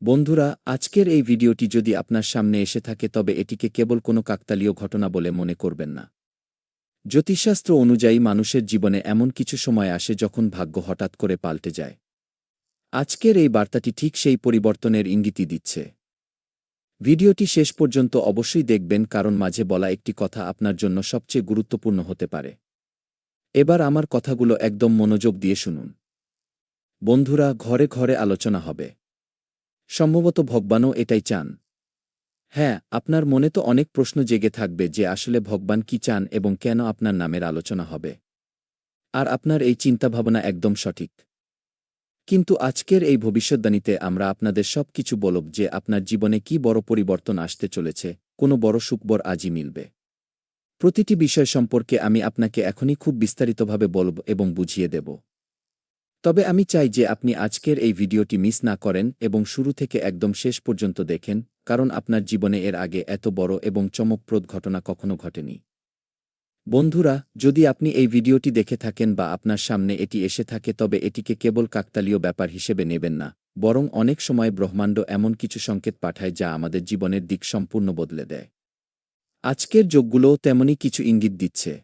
বন্ধুরা, আজকের এই ভিডিওটি যদি আপনার সামনে এসে থাকে তবে এটিকে কেবল কোনো কাকতালীয় ঘটনা বলে মনে করবেন না। জ্যোতিষশাস্ত্র অনুযায়ী মানুষের জীবনে এমন কিছু সময় আসে যখন ভাগ্য হঠাৎ করে পাল্টে যায়। আজকের এই বার্তাটি ঠিক সেই পরিবর্তনের ইঙ্গিতই দিচ্ছে। ভিডিওটি শেষ পর্যন্ত অবশ্যই দেখবেন, কারণ মাঝে বলা একটি কথা আপনার জন্য সবচেয়ে গুরুত্বপূর্ণ হতে পারে। এবার আমার কথাগুলো একদম মনোযোগ দিয়ে শুনুন। বন্ধুরা, ঘরে ঘরে আলোচনা হবে। সম্ভবত ভগবানও এটাই চান। হ্যাঁ, আপনার মনে তো অনেক প্রশ্ন জেগে থাকবে যে আসলে ভগবান কি চান এবং কেন আপনার নামের আলোচনা হবে। আর আপনার এই চিন্তাভাবনা একদম সঠিক। কিন্তু আজকের এই ভবিষ্যদ্বাণীতে আমরা আপনাদের সব কিছু বলব যে আপনার জীবনে কি বড় পরিবর্তন আসতে চলেছে, কোনো বড় সুখবর আজই মিলবে। প্রতিটি বিষয় সম্পর্কে আমি আপনাকে এখনই খুব বিস্তারিতভাবে বলব এবং বুঝিয়ে দেব। তবে আমি চাই যে আপনি আজকের এই ভিডিওটি মিস না করেন এবং শুরু থেকে একদম শেষ পর্যন্ত দেখেন, কারণ আপনার জীবনে এর আগে এত বড় এবং চমকপ্রদ ঘটনা কখনো ঘটেনি। বন্ধুরা, যদি আপনি এই ভিডিওটি দেখে থাকেন বা আপনার সামনে এটি এসে থাকে তবে এটিকে কেবল কাকতালীয় ব্যাপার হিসেবে নেবেন না, বরং অনেক সময় ব্রহ্মাণ্ড এমন কিছু সংকেত পাঠায় যা আমাদের জীবনের দিক সম্পূর্ণ বদলে দেয়। আজকের যোগগুলোও তেমনই কিছু ইঙ্গিত দিচ্ছে।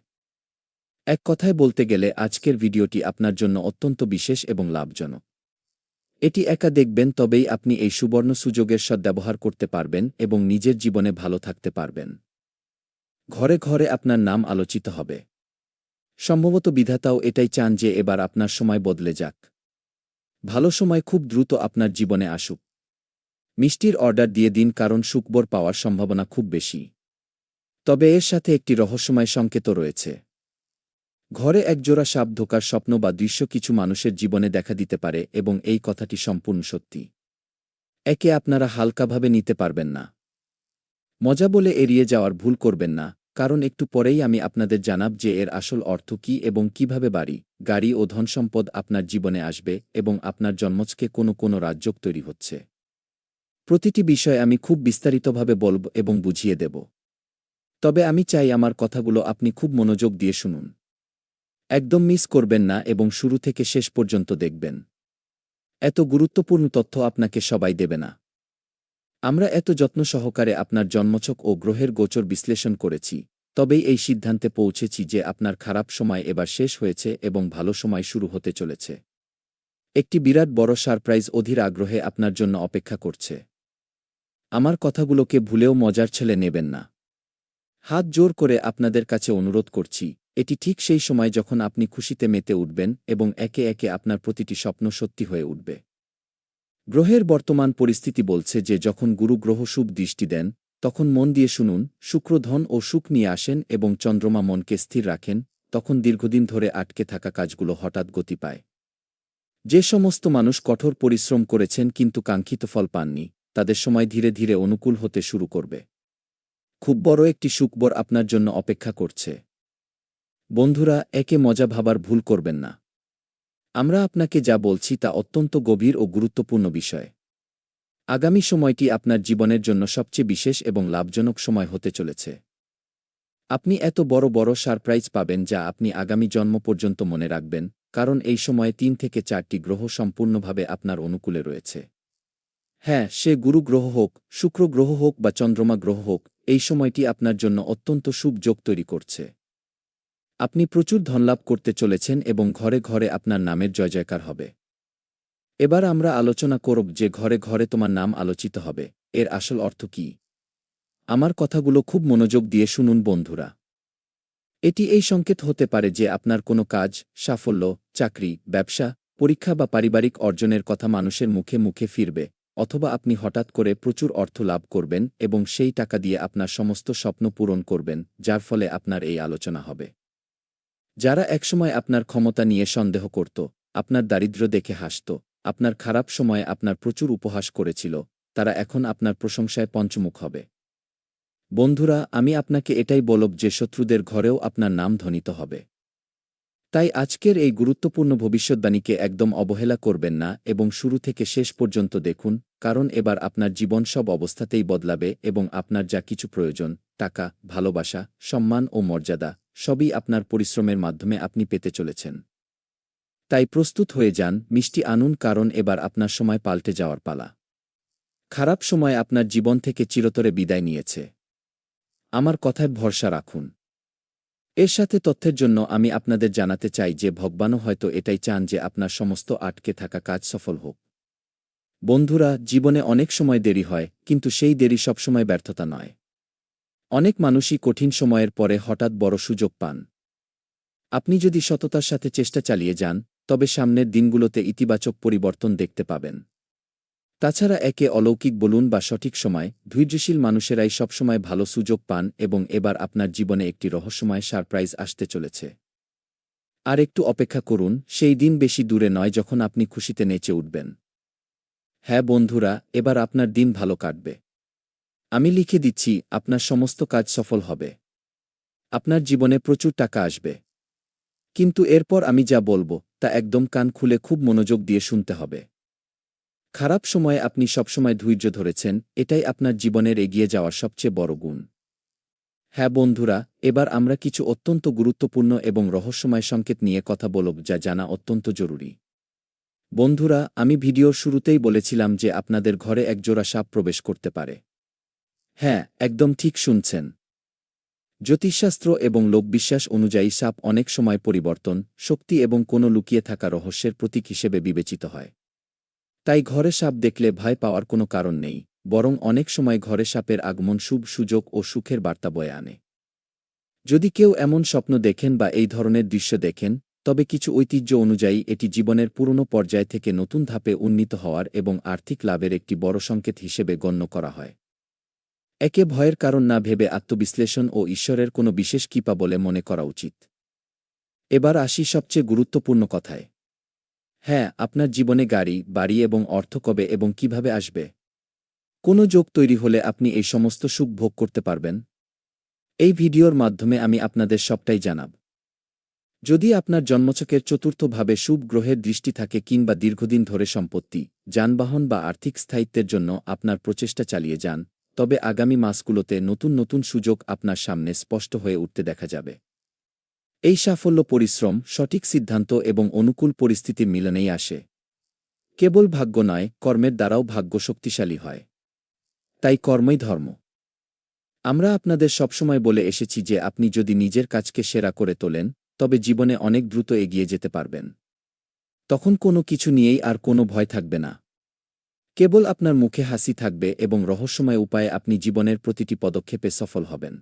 এক কথায় বলতে গেলে আজকের ভিডিওটি আপনার জন্য অত্যন্ত বিশেষ এবং লাভজনক। এটি একা দেখবেন তবেই আপনি এই সুবর্ণ সুযোগের সদ্ব্যবহার করতে পারবেন এবং নিজের জীবনে ভালো থাকতে পারবেন। ঘরে ঘরে আপনার নাম আলোচিত হবে। সম্ভবত বিধাতাও এটাই চান যে এবার আপনার সময় বদলে যাক। ভালো সময় খুব দ্রুত আপনার জীবনে আসুক। মিষ্টির অর্ডার দিয়ে দিন, কারণ সুখবর পাওয়ার সম্ভাবনা খুব বেশি। তবে এর সাথে একটি রহস্যময় সংকেতও রয়েছে। ঘরে একজোড়া সাপ ঢোকার স্বপ্ন বা দৃশ্য কিছু মানুষের জীবনে দেখা দিতে পারে এবং এই কথাটি সম্পূর্ণ সত্যি। একে আপনারা হালকাভাবে নিতে পারবেন না। মজা বলে এড়িয়ে যাওয়ার ভুল করবেন না, কারণ একটু পরেই আমি আপনাদের জানাব যে এর আসল অর্থ কী এবং কিভাবে বাড়ি, গাড়ি ও ধনসম্পদ আপনার জীবনে আসবে এবং আপনার জন্মছকে কোনো রাজযোগ তৈরি হচ্ছে। প্রতিটি বিষয় আমি খুব বিস্তারিতভাবে বলব এবং বুঝিয়ে দেব। তবে আমি চাই আমার কথাগুলো আপনি খুব মনোযোগ দিয়ে শুনুন। একদম মিস করবেন না এবং শুরু থেকে শেষ পর্যন্ত দেখবেন। এত গুরুত্বপূর্ণ তথ্য আপনাকে সবাই দেবে না। আমরা এত যত্ন সহকারে আপনার জন্মছক ও গ্রহের গোচর বিশ্লেষণ করেছি, তবেই এই সিদ্ধান্তে পৌঁছেছি যে আপনার খারাপ সময় এবার শেষ হয়েছে এবং ভালো সময় শুরু হতে চলেছে। একটি বিরাট বড় সারপ্রাইজ অধীর আগ্রহে আপনার জন্য অপেক্ষা করছে। আমার কথাগুলোকে ভুলেও মজার ছলে নেবেন না। হাত জোর করে আপনাদের কাছে অনুরোধ করছি, এটি ঠিক সেই সময় যখন আপনি খুশিতে মেতে উঠবেন এবং একে একে আপনার প্রতিটি স্বপ্ন সত্যি হয়ে উঠবে। গ্রহের বর্তমান পরিস্থিতি বলছে যে যখন গুরু গ্রহ শুভ দৃষ্টি দেন, তখন মন দিয়ে শুনুন, শুক্র ধন ও সুখ নিয়ে আসেন এবং চন্দ্রমা মনকে স্থির রাখেন, তখন দীর্ঘদিন ধরে আটকে থাকা কাজগুলো হঠাৎ গতি পায়। যে সমস্ত মানুষ কঠোর পরিশ্রম করেছেন কিন্তু কাঙ্ক্ষিত ফল পাননি, তাদের সময় ধীরে ধীরে অনুকূল হতে শুরু করবে। খুব বড় একটি সুখবর আপনার জন্য অপেক্ষা করছে। বন্ধুরা, একে মজা ভাবার ভুল করবেন না। আমরা আপনাকে যা বলছি তা অত্যন্ত গভীর ও গুরুত্বপূর্ণ বিষয়। আগামী সময়টি আপনার জীবনের জন্য সবচেয়ে বিশেষ এবং লাভজনক সময় হতে চলেছে। আপনি এত বড় বড় সারপ্রাইজ পাবেন যা আপনি আগামী জন্ম পর্যন্ত মনে রাখবেন, কারণ এই সময়ে ৩ থেকে ৪টি গ্রহ সম্পূর্ণভাবে আপনার অনুকূলে রয়েছে। হ্যাঁ, সে গুরু গ্রহ হোক, শুক্র গ্রহ হোক বা চন্দ্রমা গ্রহ হোক, এই সময়টি আপনার জন্য অত্যন্ত শুভ যোগ তৈরি করছে। আপনি প্রচুর ধনলাভ করতে চলেছেন এবং ঘরে ঘরে আপনার নামের জয়জয়কার হবে। এবার আমরা আলোচনা করব যে ঘরে ঘরে তোমার নাম আলোচিত হবে, এর আসল অর্থ কী। আমার কথাগুলো খুব মনোযোগ দিয়ে শুনুন বন্ধুরা। এটি এই সংকেত হতে পারে যে আপনার কোনো কাজ, সাফল্য, চাকরি, ব্যবসা, পরীক্ষা বা পারিবারিক অর্জনের কথা মানুষের মুখে মুখে ফিরবে, অথবা আপনি হঠাৎ করে প্রচুর অর্থ লাভ করবেন এবং সেই টাকা দিয়ে আপনার সমস্ত স্বপ্ন পূরণ করবেন, যার ফলে আপনার এই আলোচনা হবে। যারা একসময় আপনার ক্ষমতা নিয়ে সন্দেহ করত, আপনার দারিদ্র্য দেখে হাসত, আপনার খারাপ সময়ে আপনার প্রচুর উপহাস করেছিল, তারা এখন আপনার প্রশংসায় পঞ্চমুখ হবে। বন্ধুরা, আমি আপনাকে এটাই বলব যে শত্রুদের ঘরেও আপনার নাম ধ্বনিত হবে। তাই আজকের এই গুরুত্বপূর্ণ ভবিষ্যদ্বাণীকে একদম অবহেলা করবেন না এবং শুরু থেকে শেষ পর্যন্ত দেখুন, কারণ এবার আপনার জীবন সব অবস্থাতেই বদলাবে এবং আপনার যা কিছু প্রয়োজন, টাকা, ভালোবাসা, সম্মান ও মর্যাদা, সবই আপনার পরিশ্রমের মাধ্যমে আপনি পেতে চলেছেন। তাই প্রস্তুত হয়ে যান, মিষ্টি আনুন, কারণ এবার আপনার সময় পাল্টে যাওয়ার পালা। খারাপ সময় আপনার জীবন থেকে চিরতরে বিদায় নিয়েছে। আমার কথায় ভরসা রাখুন। এর সাথে তথ্যের জন্য আমি আপনাদের জানাতে চাই যে ভগবানও হয়তো এটাই চান যে আপনার সমস্ত আটকে থাকা কাজ সফল হোক। বন্ধুরা, জীবনে অনেক সময় দেরি হয়, কিন্তু সেই দেরি সবসময় ব্যর্থতা নয়। অনেক মানুষই কঠিন সময়ের পরে হঠাৎ বড় সুযোগ পান। আপনি যদি সততার সাথে চেষ্টা চালিয়ে যান, তবে সামনের দিনগুলোতে ইতিবাচক পরিবর্তন দেখতে পাবেন। তাছাড়া একে অলৌকিক বলুন বা সঠিক সময়, ধৈর্যশীল মানুষেরাই সবসময় ভালো সুযোগ পান এবং এবার আপনার জীবনে একটি রহস্যময় সারপ্রাইজ আসতে চলেছে। আর একটু অপেক্ষা করুন, সেই দিন বেশি দূরে নয় যখন আপনি খুশিতে নেচে উঠবেন। হ্যাঁ বন্ধুরা, এবার আপনার দিন ভালো কাটবে। আমি লিখে দিচ্ছি, আপনার সমস্ত কাজ সফল হবে। আপনার জীবনে প্রচুর টাকা আসবে। কিন্তু এরপর আমি যা বলবো, তা একদম কান খুলে খুব মনোযোগ দিয়ে শুনতে হবে। খারাপ সময়ে আপনি সবসময় ধৈর্য ধরেছেন, এটাই আপনার জীবনের এগিয়ে যাওয়ার সবচেয়ে বড় গুণ। হ্যাঁ বন্ধুরা, এবার আমরা কিছু অত্যন্ত গুরুত্বপূর্ণ এবং রহস্যময় সংকেত নিয়ে কথা বলব যা জানা অত্যন্ত জরুরি। বন্ধুরা, আমি ভিডিওর শুরুতেই বলেছিলাম যে আপনাদের ঘরে একজোড়া সাপ প্রবেশ করতে পারে। হ্যাঁ, একদম ঠিক শুনছেন। জ্যোতিষশাস্ত্র এবং লোকবিশ্বাস অনুযায়ী সাপ অনেক সময় পরিবর্তন, শক্তি এবং কোনো লুকিয়ে থাকা রহস্যের প্রতীক হিসেবে বিবেচিত হয়। তাই ঘরে সাপ দেখলে ভয় পাওয়ার কোনো কারণ নেই, বরং অনেক সময় ঘরে সাপের আগমন শুভ সুযোগ ও সুখের বার্তা বয়ে আনে। যদি কেউ এমন স্বপ্ন দেখেন বা এই ধরনের দৃশ্য দেখেন, তবে কিছু ঐতিহ্য অনুযায়ী এটি জীবনের পুরনো পর্যায় থেকে নতুন ধাপে উন্নীত হওয়ার এবং আর্থিক লাভের একটি বড় সংকেত হিসেবে গণ্য করা হয়। একে ভয়ের কারণ না ভেবে আত্মবিশ্লেষণ ও ঈশ্বরের কোনো বিশেষ কৃপা বলে মনে করা উচিত। এবার আসি সবচেয়ে গুরুত্বপূর্ণ কথায়। হ্যাঁ, আপনার জীবনে গাড়ি, বাড়ি এবং অর্থ কবে এবং কিভাবে আসবে? কোনো যোগ তৈরি হলে আপনি এই সমস্ত সুখ ভোগ করতে পারবেন? এই ভিডিওর মাধ্যমে আমি আপনাদের সবটাই জানাব। যদি আপনার জন্মছকের চতুর্থভাবে শুভ গ্রহের দৃষ্টি থাকে কিংবা দীর্ঘদিন ধরে সম্পত্তি, যানবাহন বা আর্থিক স্থায়িত্বের জন্য আপনার প্রচেষ্টা চালিয়ে যান, তবে আগামী মাসগুলোতে নতুন নতুন সুযোগ আপনার সামনে স্পষ্ট হয়ে উঠতে দেখা যাবে। এই সাফল্য পরিশ্রম, সঠিক সিদ্ধান্ত এবং অনুকূল পরিস্থিতির মিলনেই আসে। কেবল ভাগ্য নয়, কর্মের দ্বারাও ভাগ্য শক্তিশালী হয়। তাই কর্মই ধর্ম। আমরা আপনাদের সবসময় বলে এসেছি যে আপনি যদি নিজের কাজকে সেরা করে তোলেন, তবে জীবনে অনেক দ্রুত এগিয়ে যেতে পারবেন। তখন কোনো কিছু নিয়েই আর কোনো ভয় থাকবে না। কেবল আপনার মুখে হাসি থাকবে এবং রহস্যময় উপায়ে আপনি জীবনের প্রতিটি পদক্ষেপে সফল হবেন।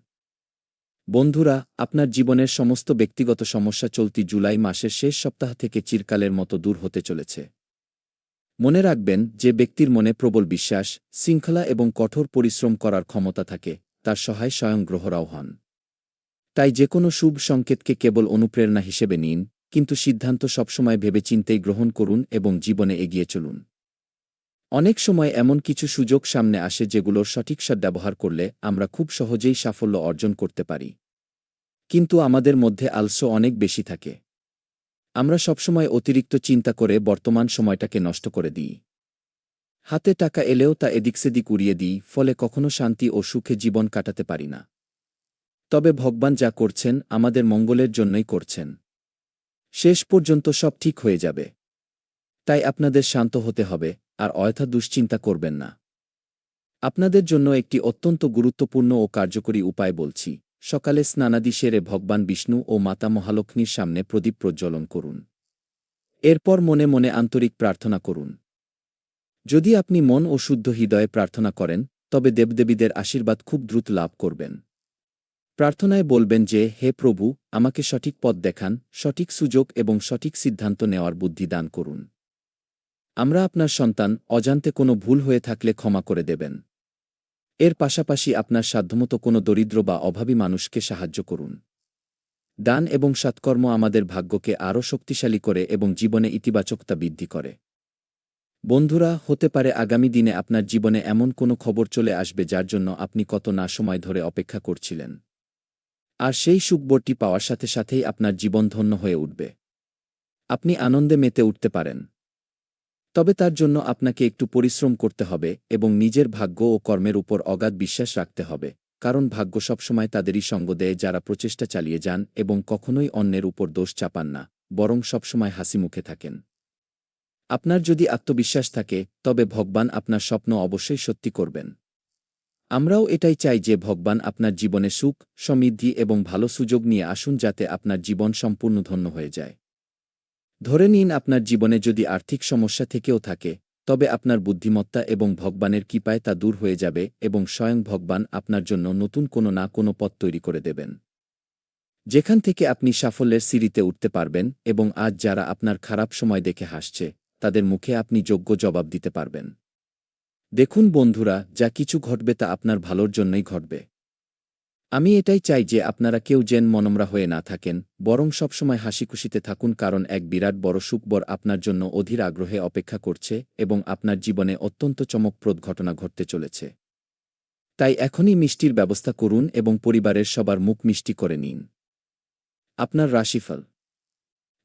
বন্ধুরা, আপনার জীবনের সমস্ত ব্যক্তিগত সমস্যা চলতি জুলাই মাসের শেষ সপ্তাহ থেকে চিরকালের মতো দূর হতে চলেছে। মনে রাখবেন, যে ব্যক্তির মনে প্রবল বিশ্বাস, শৃঙ্খলা এবং কঠোর পরিশ্রম করার ক্ষমতা থাকে, তার সহায় স্বয়ং গ্রহরাও হন। তাই যেকোনো শুভ সংকেতকে কেবল অনুপ্রেরণা হিসেবে নিন, কিন্তু সিদ্ধান্ত সবসময় ভেবেচিন্তেই গ্রহণ করুন এবং জীবনে এগিয়ে চলুন। অনেক সময় এমন কিছু সুযোগ সামনে আসে যেগুলোর সঠিক সদ্ব্যবহার করলে আমরা খুব সহজেই সাফল্য অর্জন করতে পারি। কিন্তু আমাদের মধ্যে আলস্য অনেক বেশি থাকে। আমরা সবসময় অতিরিক্ত চিন্তা করে বর্তমান সময়টাকে নষ্ট করে দিই। হাতে টাকা এলেও তা এদিক সেদিক উড়িয়ে দিই, ফলে কখনো শান্তি ও সুখে জীবন কাটাতে পারি না। তবে ভগবান যা করছেন, আমাদের মঙ্গলের জন্যই করছেন। শেষ পর্যন্ত সব ঠিক হয়ে যাবে। তাই আপনাদের শান্ত হতে হবে, আর অযথা দুশ্চিন্তা করবেন না। আপনাদের জন্য একটি অত্যন্ত গুরুত্বপূর্ণ ও কার্যকরী উপায় বলছি। সকালে স্নানাদি সেরে ভগবান বিষ্ণু ও মাতা মহালক্ষ্মীর সামনে প্রদীপ প্রজ্বলন করুন। এরপর মনে মনে আন্তরিক প্রার্থনা করুন। যদি আপনি মন ও শুদ্ধ হৃদয়ে প্রার্থনা করেন, তবে দেবদেবীদের আশীর্বাদ খুব দ্রুত লাভ করবেন। প্রার্থনায় বলবেন যে, হে প্রভু, আমাকে সঠিক পথ দেখান, সঠিক সুযোগ এবং সঠিক সিদ্ধান্ত নেওয়ার বুদ্ধি দান করুন। আমরা আপনার সন্তান, অজান্তে কোনো ভুল হয়ে থাকলে ক্ষমা করে দেবেন। এর পাশাপাশি আপনার সাধ্যমতো কোনো দরিদ্র বা অভাবী মানুষকে সাহায্য করুন। দান এবং সৎকর্ম আমাদের ভাগ্যকে আরও শক্তিশালী করে এবং জীবনে ইতিবাচকতা বৃদ্ধি করে। বন্ধুরা, হতে পারে আগামী দিনে আপনার জীবনে এমন কোনো খবর চলে আসবে যার জন্য আপনি কত না সময় ধরে অপেক্ষা করছিলেন। আর সেই সুখবরটি পাওয়ার সাথে সাথেই আপনার জীবন ধন্য হয়ে উঠবে। আপনি আনন্দে মেতে উঠতে পারেন। তবে তার জন্য আপনাকে একটু পরিশ্রম করতে হবে এবং নিজের ভাগ্য ও কর্মের উপর অগাধ বিশ্বাস রাখতে হবে, কারণ ভাগ্য সবসময় তাদেরই সঙ্গ দেয় যারা প্রচেষ্টা চালিয়ে যান এবং কখনোই অন্যের উপর দোষ চাপান না, বরং সবসময় হাসিমুখে থাকেন। আপনার যদি আত্মবিশ্বাস থাকে তবে ভগবান আপনার স্বপ্ন অবশ্যই সত্যি করবেন। আমরাও এটাই চাই যে ভগবান আপনার জীবনে সুখ, সমৃদ্ধি এবং ভালো সুযোগ নিয়ে আসুন যাতে আপনার জীবন সম্পূর্ণ ধন্য হয়ে যায়। ধরে নিন আপনার জীবনে যদি আর্থিক সমস্যা থেকেও থাকে, তবে আপনার বুদ্ধিমত্তা এবং ভগবানের কৃপায় তা দূর হয়ে যাবে এবং স্বয়ং ভগবান আপনার জন্য নতুন কোনো না কোনো পথ তৈরি করে দেবেন, যেখান থেকে আপনি সাফল্যের সিঁড়িতে উঠতে পারবেন এবং আজ যারা আপনার খারাপ সময় দেখে হাসছে, তাদের মুখে আপনি যোগ্য জবাব দিতে পারবেন। দেখুন বন্ধুরা, যা কিছু ঘটবে তা আপনার ভালোর জন্যই ঘটবে। আমি এটাই চাই যে আপনারা কেউ যেন মনমরা হয়ে না থাকেন, বরং সবসময় হাসিখুশিতে থাকুন, কারণ এক বিরাট বড় সুখবর আপনার জন্য অধীর আগ্রহে অপেক্ষা করছে এবং আপনার জীবনে অত্যন্ত চমকপ্রদ ঘটনা ঘটতে চলেছে। তাই এখনই মিষ্টির ব্যবস্থা করুন এবং পরিবারের সবার মুখ মিষ্টি করে নিন। আপনার রাশিফল।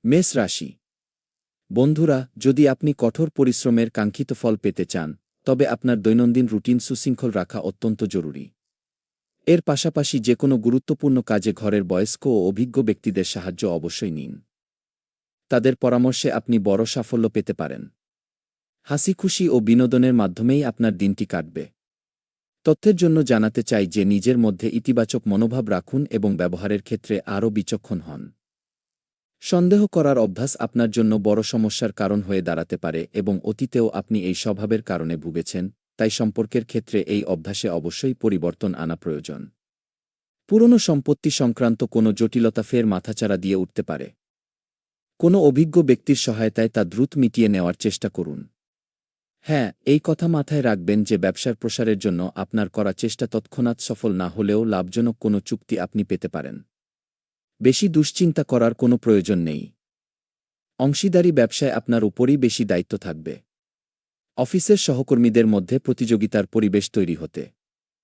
মেষ রাশি। বন্ধুরা, যদি আপনি কঠোর পরিশ্রমের কাঙ্ক্ষিত ফল পেতে চান, তবে আপনার দৈনন্দিন রুটিন সুশৃঙ্খল রাখা অত্যন্ত জরুরি। এর পাশাপাশি যে কোনো গুরুত্বপূর্ণ কাজে ঘরের বয়স্ক ও অভিজ্ঞ ব্যক্তিদের সাহায্য অবশ্যই নিন। তাদের পরামর্শে আপনি বড় সাফল্য পেতে পারেন। হাসিখুশি ও বিনোদনের মাধ্যমেই আপনার দিনটি কাটবে। তথ্যের জন্য জানাতে চাই যে নিজের মধ্যে ইতিবাচক মনোভাব রাখুন এবং ব্যবহারের ক্ষেত্রে আরও বিচক্ষণ হন। সন্দেহ করার অভ্যাস আপনার জন্য বড় সমস্যার কারণ হয়ে দাঁড়াতে পারে এবং অতীতেও আপনি এই স্বভাবের কারণে ভুগেছেন, তাই সম্পর্কের ক্ষেত্রে এই অভ্যাসে অবশ্যই পরিবর্তন আনা প্রয়োজন। পুরনো সম্পত্তি সংক্রান্ত কোনো জটিলতা ফের মাথাচাড়া দিয়ে উঠতে পারে। কোনো অভিজ্ঞ ব্যক্তির সহায়তায় তা দ্রুত মিটিয়ে নেওয়ার চেষ্টা করুন। হ্যাঁ, এই কথা মাথায় রাখবেন যে ব্যবসার প্রসারের জন্য আপনার করা চেষ্টা তৎক্ষণাৎ সফল না হলেও লাভজনক কোনো চুক্তি আপনি পেতে পারেন। বেশি দুশ্চিন্তা করার কোনো প্রয়োজন নেই। অংশীদারি ব্যবসায় আপনার উপরই বেশি দায়িত্ব থাকবে। অফিসের সহকর্মীদের মধ্যে প্রতিযোগিতার পরিবেশ তৈরি হতে